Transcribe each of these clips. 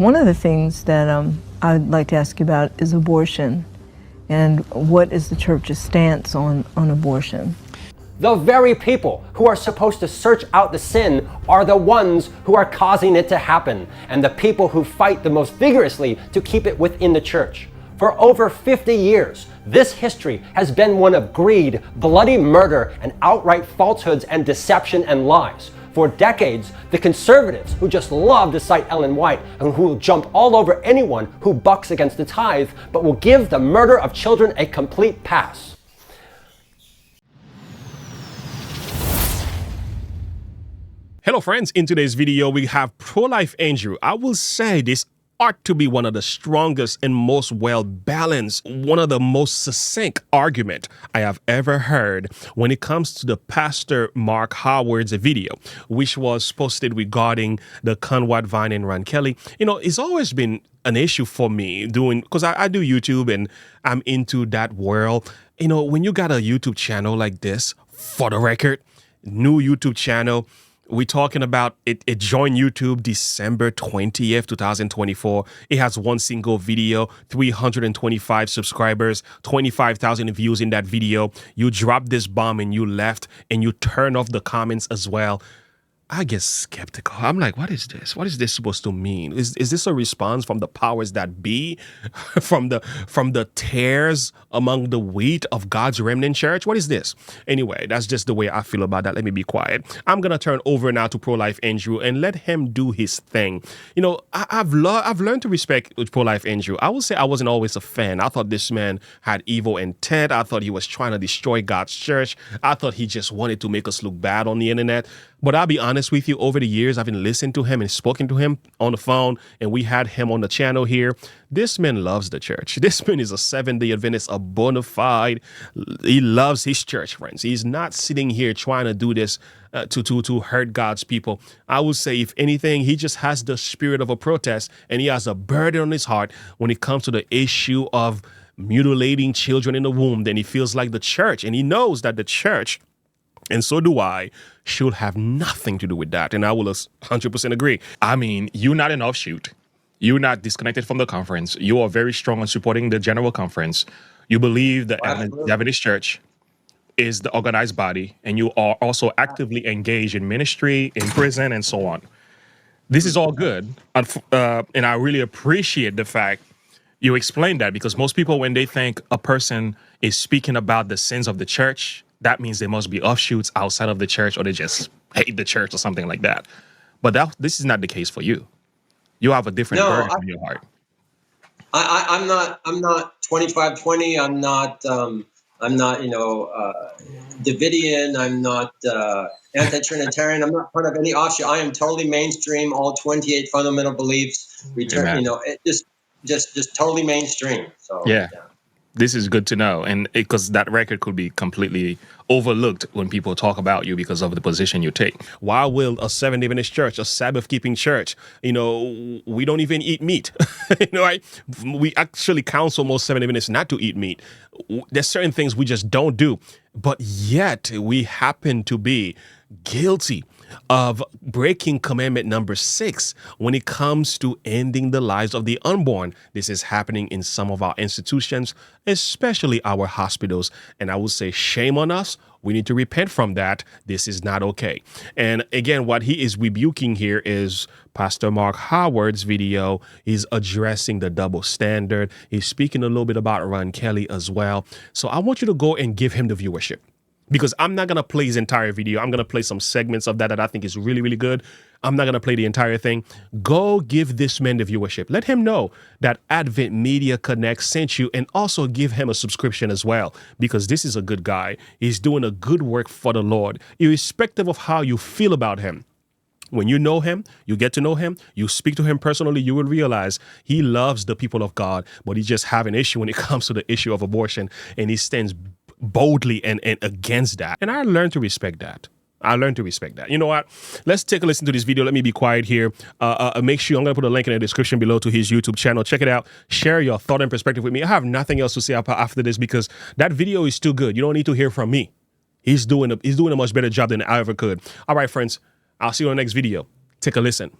One of the things that I'd like to ask you about is abortion, and what is the church's stance on abortion? The very people who are supposed to search out the sin are the ones who are causing it to happen, and the people who fight the most vigorously to keep it within the church. For over 50 years, this history has been one of greed, bloody murder, and outright falsehoods and deception and lies. For decades, the conservatives who just love to cite Ellen White and who will jump all over anyone who bucks against the tithe, but will give the murder of children a complete pass. Hello friends, in today's video we have Prolife Andrews. I will say this ought to be one of the strongest and most well-balanced, one of the most succinct argument I have ever heard when it comes to the Pastor Mark Howard's video, which was posted regarding the Conrad Vine and Ron Kelly. You know, it's always been an issue for me because I do YouTube and I'm into that world. You know, when you got a YouTube channel like this, for the record, new YouTube channel, we're talking about it joined YouTube December 20th, 2024. It has one single video, 325 subscribers, 25,000 views in that video. You dropped this bomb and you left and you turn off the comments as well. I get skeptical. I'm like, what is this? What is this supposed to mean? Is this a response from the powers that be? from the tares among the wheat of God's remnant church? What is this? Anyway, that's just the way I feel about that. Let me be quiet. I'm gonna turn over now to Prolife Andrews and let him do his thing. You know, I've learned to respect Prolife Andrews. I will say I wasn't always a fan. I thought this man had evil intent. I thought he was trying to destroy God's church. I thought he just wanted to make us look bad on the internet. But I'll be honest with you, over the years, I've been listening to him and spoken to him on the phone, and we had him on the channel here. This man loves the church. This man is a Seventh-day Adventist, a bona fide. He loves his church, friends. He's not sitting here trying to do this to hurt God's people. I would say, if anything, he just has the spirit of a protest, and he has a burden on his heart when it comes to the issue of mutilating children in the womb. Then he feels like the church, and he knows that the church, and so do I, should have nothing to do with that. And I will 100% agree. I mean, you're not an offshoot. You're not disconnected from the conference. You are very strong on supporting the general conference. You believe the Adventist Church is the organized body, and you are also actively engaged in ministry, in prison, and so on. This is all good. And I really appreciate the fact you explained that, because most people, when they think a person is speaking about the sins of the church, that means they must be offshoots outside of the church, or they just hate the church or something like that. But this is not the case for you. You have a different burden in your heart. I'm not 25-20. I'm not Davidian. I'm not anti-Trinitarian. I'm not part of any offshoot. I am totally mainstream. All 28 fundamental beliefs. Just totally mainstream. So yeah. This is good to know, and because that record could be completely overlooked when people talk about you because of the position you take. Why will a Seventh-day Adventist church, a Sabbath-keeping church, you know, we don't even eat meat. You know, right? We actually counsel most Seventh-day Adventists not to eat meat. There's certain things we just don't do, but yet we happen to be guilty of breaking commandment number 6 when it comes to ending the lives of the unborn. This is happening in some of our institutions, especially our hospitals. And I would say, shame on us. We need to repent from that. This is not okay. And again, what he is rebuking here is Pastor Mark Howard's video. He's addressing the double standard. He's speaking a little bit about Ron Kelly as well. So I want you to go and give him the viewership, because I'm not going to play his entire video. I'm going to play some segments of that I think is really, really good. I'm not going to play the entire thing. Go give this man the viewership. Let him know that Advent Media Connect sent you, and also give him a subscription as well, because this is a good guy. He's doing a good work for the Lord, irrespective of how you feel about him. When you know him, you get to know him, you speak to him personally, you will realize he loves the people of God, but he just have an issue when it comes to the issue of abortion, and he stands boldly and against that. And I learned to respect that. You know what? Let's take a listen to this video. Let me be quiet here. Make sure, I'm going to put a link in the description below to his YouTube channel. Check it out. Share your thought and perspective with me. I have nothing else to say after this, because that video is too good. You don't need to hear from me. He's doing a much better job than I ever could. All right, friends. I'll see you on the next video. Take a listen.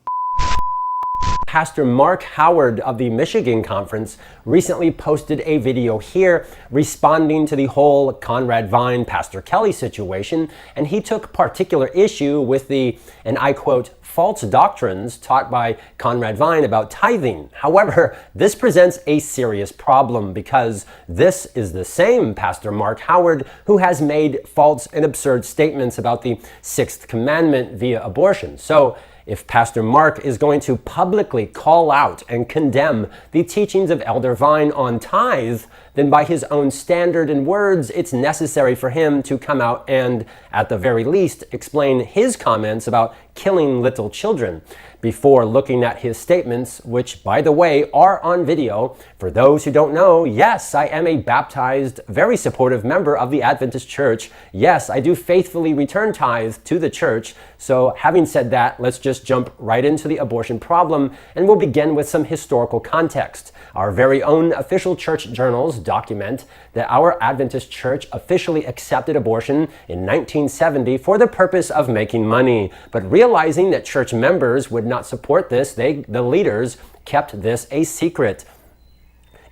Pastor Mark Howard of the Michigan Conference recently posted a video here responding to the whole Conrad Vine, Pastor Kelly situation, and he took particular issue with the, and I quote, false doctrines taught by Conrad Vine about tithing. However, this presents a serious problem because this is the same Pastor Mark Howard who has made false and absurd statements about the sixth commandment via abortion. So, if Pastor Mark is going to publicly call out and condemn the teachings of Elder Vine on tithe, then by his own standard and words, it's necessary for him to come out and, at the very least, explain his comments about killing little children before looking at his statements, which, by the way, are on video. For those who don't know, yes, I am a baptized, very supportive member of the Adventist Church. Yes, I do faithfully return tithe to the church. So having said that, let's just jump right into the abortion problem, and we'll begin with some historical context. Our very own official church journals document that our Adventist Church officially accepted abortion in 1970 for the purpose of making money. But realizing that church members would not support this, the leaders, kept this a secret.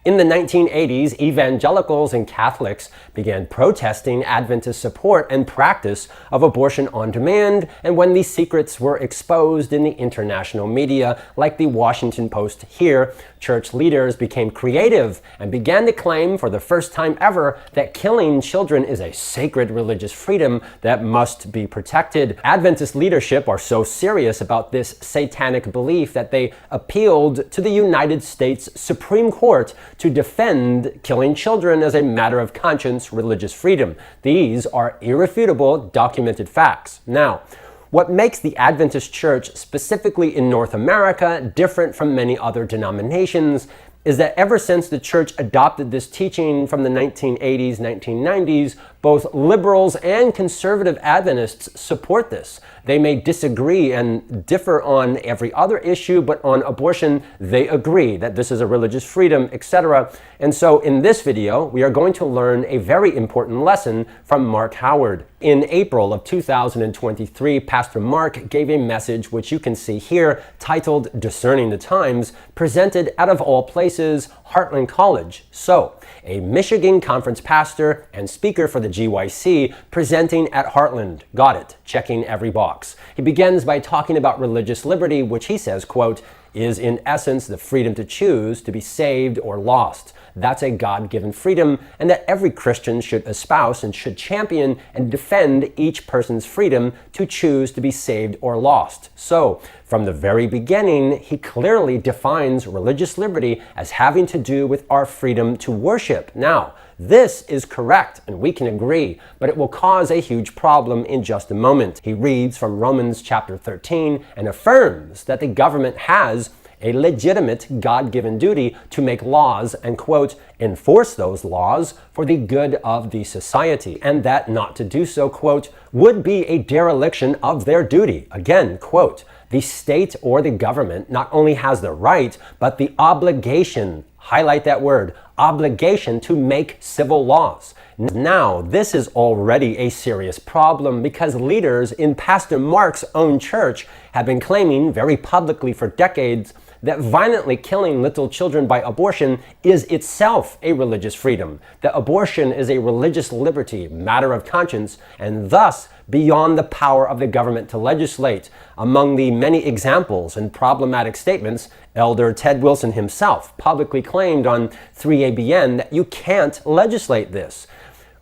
In the 1980s, evangelicals and Catholics began protesting Adventist support and practice of abortion on demand, and when these secrets were exposed in the international media, like the Washington Post here, church leaders became creative and began to claim for the first time ever that killing children is a sacred religious freedom that must be protected. Adventist leadership are so serious about this satanic belief that they appealed to the United States Supreme Court to defend killing children as a matter of conscience religious freedom. These are irrefutable, documented facts. Now, what makes the Adventist Church, specifically in North America, different from many other denominations is that ever since the church adopted this teaching from the 1980s, 1990s, both liberals and conservative Adventists support this. They may disagree and differ on every other issue, but on abortion, they agree that this is a religious freedom, etc. And so in this video, we are going to learn a very important lesson from Mark Howard. In April of 2023, Pastor Mark gave a message which you can see here, titled Discerning the Times, presented out of all places, Heartland College. So, a Michigan Conference pastor and speaker for the GYC presenting at Heartland. Got it. Checking every box. He begins by talking about religious liberty, which he says, quote, is in essence the freedom to choose to be saved or lost. That's a God-given freedom, and that every Christian should espouse and should champion and defend each person's freedom to choose to be saved or lost. So, from the very beginning, he clearly defines religious liberty as having to do with our freedom to worship. Now, this is correct, and we can agree, but it will cause a huge problem in just a moment. He reads from Romans chapter 13 and affirms that the government has a legitimate God-given duty to make laws and, quote, enforce those laws for the good of the society, and that not to do so, quote, would be a dereliction of their duty. Again, quote, the state or the government not only has the right, but the obligation, highlight that word, obligation to make civil laws. Now, this is already a serious problem because leaders in Pastor Mark's own church have been claiming very publicly for decades that violently killing little children by abortion is itself a religious freedom, that abortion is a religious liberty, matter of conscience, and thus beyond the power of the government to legislate. Among the many examples and problematic statements, Elder Ted Wilson himself publicly claimed on 3ABN that you can't legislate this.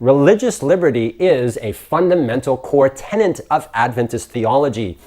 Religious liberty is a fundamental core tenet of Adventist theology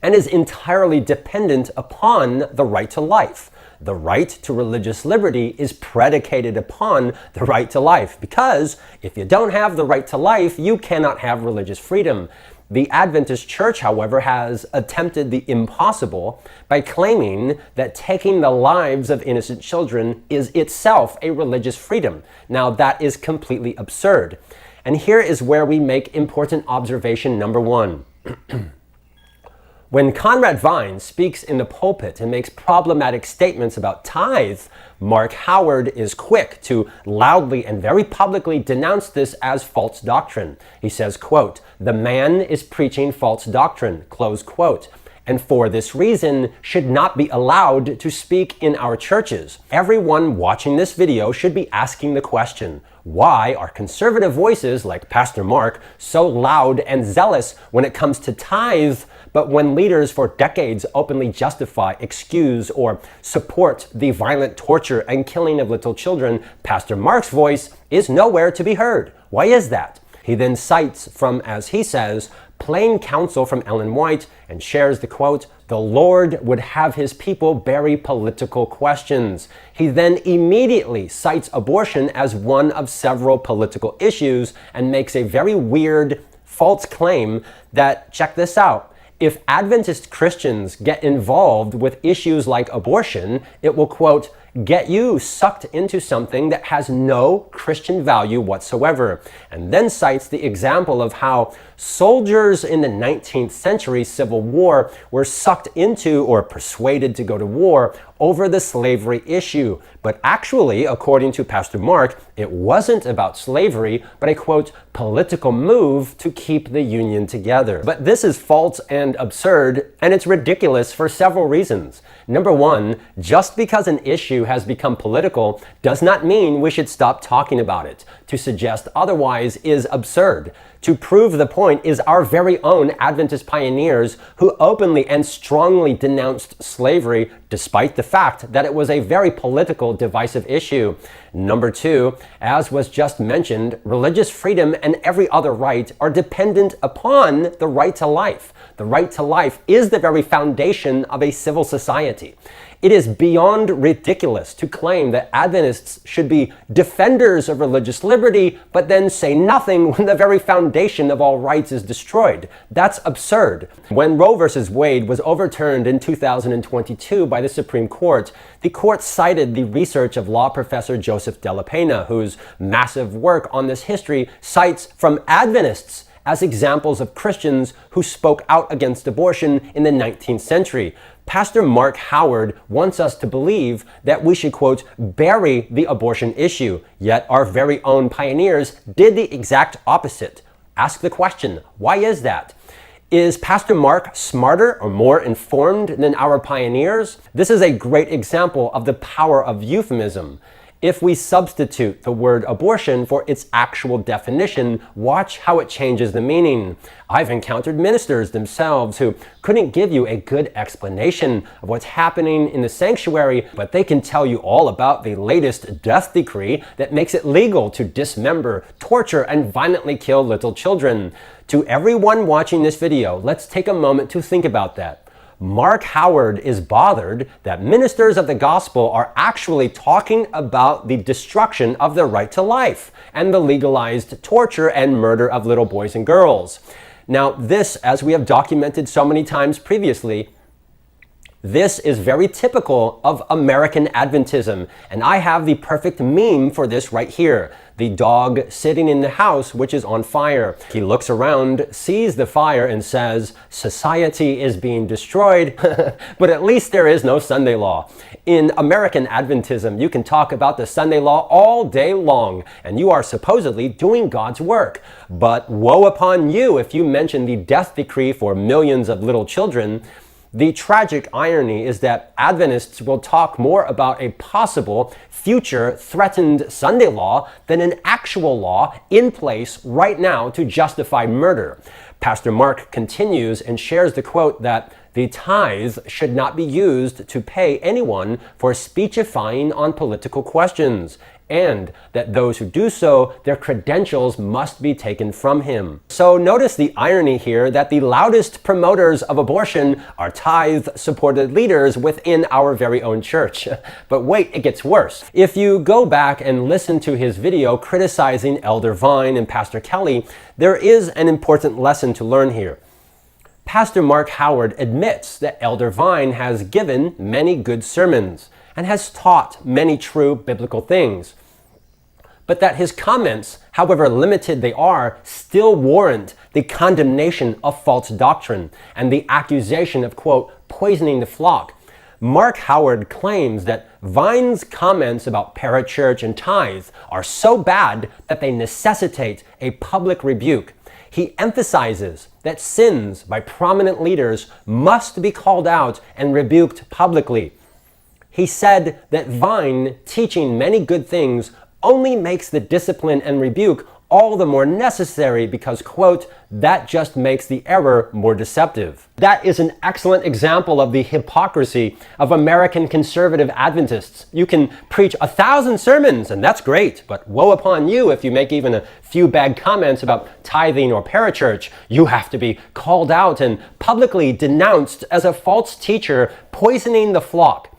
and is entirely dependent upon the right to life. The right to religious liberty is predicated upon the right to life, because if you don't have the right to life, you cannot have religious freedom. The Adventist Church, however, has attempted the impossible by claiming that taking the lives of innocent children is itself a religious freedom. Now, that is completely absurd. And here is where we make important observation number one. When Conrad Vine speaks in the pulpit and makes problematic statements about tithe, Mark Howard is quick to loudly and very publicly denounce this as false doctrine. He says, quote, the man is preaching false doctrine, close quote. and for this reason should not be allowed to speak in our churches. Everyone watching this video should be asking the question, why are conservative voices like Pastor Mark so loud and zealous when it comes to tithe, but when leaders for decades openly justify, excuse, or support the violent torture and killing of little children, Pastor Mark's voice is nowhere to be heard? Why is that? He then cites from, as he says, plain counsel from Ellen White and shares the quote, "The Lord would have his people bury political questions." He then immediately cites abortion as one of several political issues and makes a very weird, false claim that, check this out, if Adventist Christians get involved with issues like abortion, it will, quote, get you sucked into something that has no Christian value whatsoever, and then cites the example of how soldiers in the 19th century Civil War were sucked into or persuaded to go to war over the slavery issue. But actually, according to Pastor Mark, it wasn't about slavery, but a, quote, political move to keep the Union together. But this is false and absurd, and it's ridiculous for several reasons. Number one, just because an issue has become political does not mean we should stop talking about it. To suggest otherwise is absurd. To prove the point is our very own Adventist pioneers who openly and strongly denounced slavery despite the fact that it was a very political, divisive issue. Number two, as was just mentioned, religious freedom and every other right are dependent upon the right to life. The right to life is the very foundation of a civil society. It is beyond ridiculous to claim that Adventists should be defenders of religious liberty, but then say nothing when the very foundation of all rights is destroyed. That's absurd. When Roe v. Wade was overturned in 2022 by the Supreme Court, the court cited the research of law professor Joseph Della Pena, whose massive work on this history cites from Adventists as examples of Christians who spoke out against abortion in the 19th century. Pastor Mark Howard wants us to believe that we should, quote, bury the abortion issue, yet our very own pioneers did the exact opposite. Ask the question, why is that? Is Pastor Mark smarter or more informed than our pioneers? This is a great example of the power of euphemism. If we substitute the word abortion for its actual definition, watch how it changes the meaning. I've encountered ministers themselves who couldn't give you a good explanation of what's happening in the sanctuary, but they can tell you all about the latest death decree that makes it legal to dismember, torture, and violently kill little children. To everyone watching this video, let's take a moment to think about that. Mark Howard is bothered that ministers of the gospel are actually talking about the destruction of the right to life and the legalized torture and murder of little boys and girls. Now, this, as we have documented so many times previously, this is very typical of American Adventism, and I have the perfect meme for this right here. The dog sitting in the house which is on fire. He looks around, sees the fire, and says, "Society is being destroyed, but at least there is no Sunday law." In American Adventism, you can talk about the Sunday law all day long, and you are supposedly doing God's work. But woe upon you if you mention the death decree for millions of little children. The tragic irony is that Adventists will talk more about a possible future threatened Sunday law than an actual law in place right now to justify murder. Pastor Mark continues and shares the quote that the tithe should not be used to pay anyone for speechifying on political questions, and that those who do so, their credentials must be taken from him. So notice the irony here that the loudest promoters of abortion are tithe-supported leaders within our very own church. But wait, it gets worse. If you go back and listen to his video criticizing Elder Vine and Pastor Kelly, there is an important lesson to learn here. Pastor Mark Howard admits that Elder Vine has given many good sermons and has taught many true biblical things, but that his comments, however limited they are, still warrant the condemnation of false doctrine and the accusation of, quote, poisoning the flock. Mark Howard claims that Vine's comments about parachurch and tithe are so bad that they necessitate a public rebuke. He emphasizes that sins by prominent leaders must be called out and rebuked publicly. He said that Vine, teaching many good things, only makes the discipline and rebuke all the more necessary because, quote, that just makes the error more deceptive. That is an excellent example of the hypocrisy of American conservative Adventists. You can preach 1,000 sermons, and that's great, but woe upon you if you make even a few bad comments about tithing or parachurch. You have to be called out and publicly denounced as a false teacher poisoning the flock.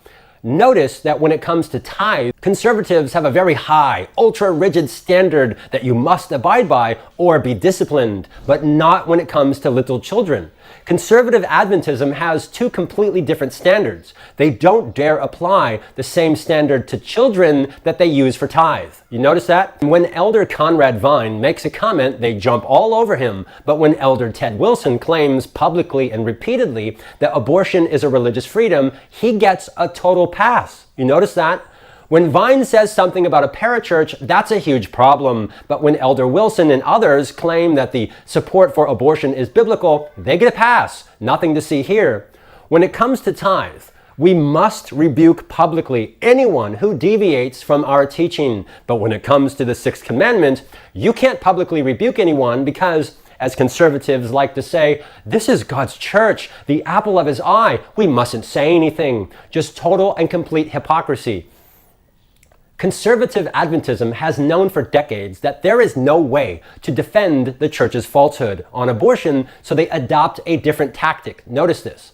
Notice that when it comes to tithe, conservatives have a very high, ultra-rigid standard that you must abide by or be disciplined, but not when it comes to little children. Conservative Adventism has two completely different standards. They don't dare apply the same standard to children that they use for tithe. You notice that? When Elder Conrad Vine makes a comment, they jump all over him. But when Elder Ted Wilson claims publicly and repeatedly that abortion is a religious freedom, he gets a total pass. You notice that? When Vine says something about a parachurch, that's a huge problem. But when Elder Wilson and others claim that the support for abortion is biblical, they get a pass. Nothing to see here. When it comes to tithe, we must rebuke publicly anyone who deviates from our teaching. But when it comes to the Sixth Commandment, you can't publicly rebuke anyone because, as conservatives like to say, this is God's church, the apple of his eye. We mustn't say anything. Just total and complete hypocrisy. Conservative Adventism has known for decades that there is no way to defend the church's falsehood on abortion, so they adopt a different tactic. Notice this.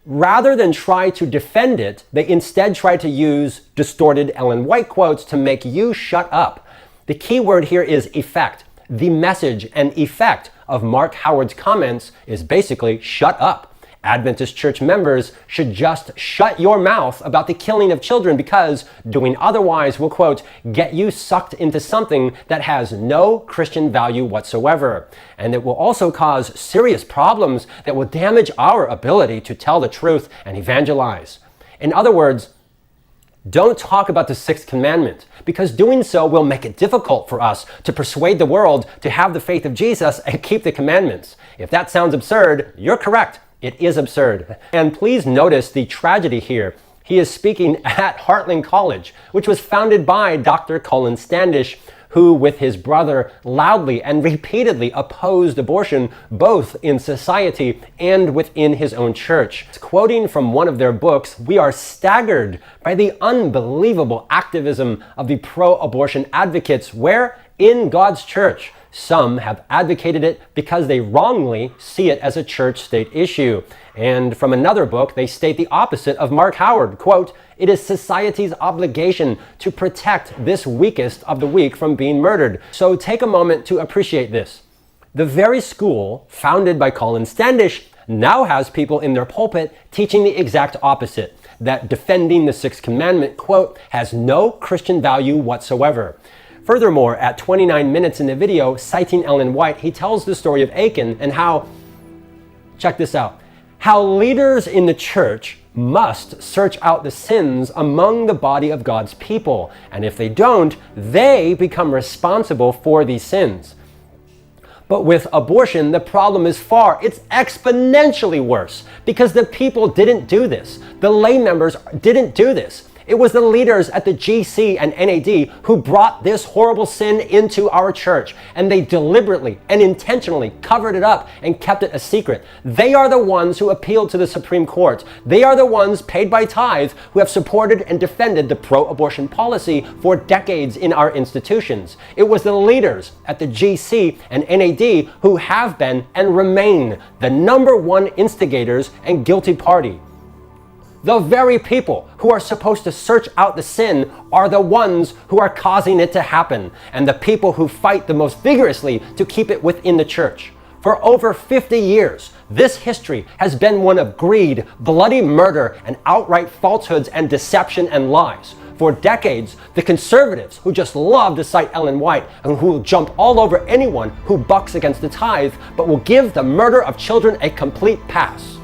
Rather than try to defend it, they instead try to use distorted Ellen White quotes to make you shut up. The key word here is effect. The message and effect of Mark Howard's comments is basically shut up. Adventist church members should just shut your mouth about the killing of children because doing otherwise will, quote, get you sucked into something that has no Christian value whatsoever. And it will also cause serious problems that will damage our ability to tell the truth and evangelize. In other words, don't talk about the Sixth Commandment, because doing so will make it difficult for us to persuade the world to have the faith of Jesus and keep the commandments. If that sounds absurd, you're correct. It is absurd. And please notice the tragedy here. He is speaking at Heartland College, which was founded by Dr. Colin Standish, who with his brother loudly and repeatedly opposed abortion both in society and within his own church. Quoting from one of their books, we are staggered by the unbelievable activism of the pro-abortion advocates where, in God's church, some have advocated it because they wrongly see it as a church-state issue. And from another book, they state the opposite of Mark Howard. Quote, it is society's obligation to protect this weakest of the weak from being murdered. So take a moment to appreciate this. The very school founded by Colin Standish now has people in their pulpit teaching the exact opposite, that defending the Sixth Commandment, quote, has no Christian value whatsoever. Furthermore, at 29 minutes in the video, citing Ellen White, he tells the story of Achan and how, check this out, how leaders in the church must search out the sins among the body of God's people. And if they don't, they become responsible for these sins. But with abortion, the problem is it's exponentially worse because the people didn't do this. The lay members didn't do this. It was the leaders at the GC and NAD who brought this horrible sin into our church, and they deliberately and intentionally covered it up and kept it a secret. They are the ones who appealed to the Supreme Court. They are the ones paid by tithe who have supported and defended the pro-abortion policy for decades in our institutions. It was the leaders at the GC and NAD who have been and remain the #1 instigators and guilty party. The very people who are supposed to search out the sin are the ones who are causing it to happen, and the people who fight the most vigorously to keep it within the church. For over 50 years, this history has been one of greed, bloody murder, and outright falsehoods and deception and lies. For decades, the conservatives who just love to cite Ellen White and who will jump all over anyone who bucks against the tithe, but will give the murder of children a complete pass.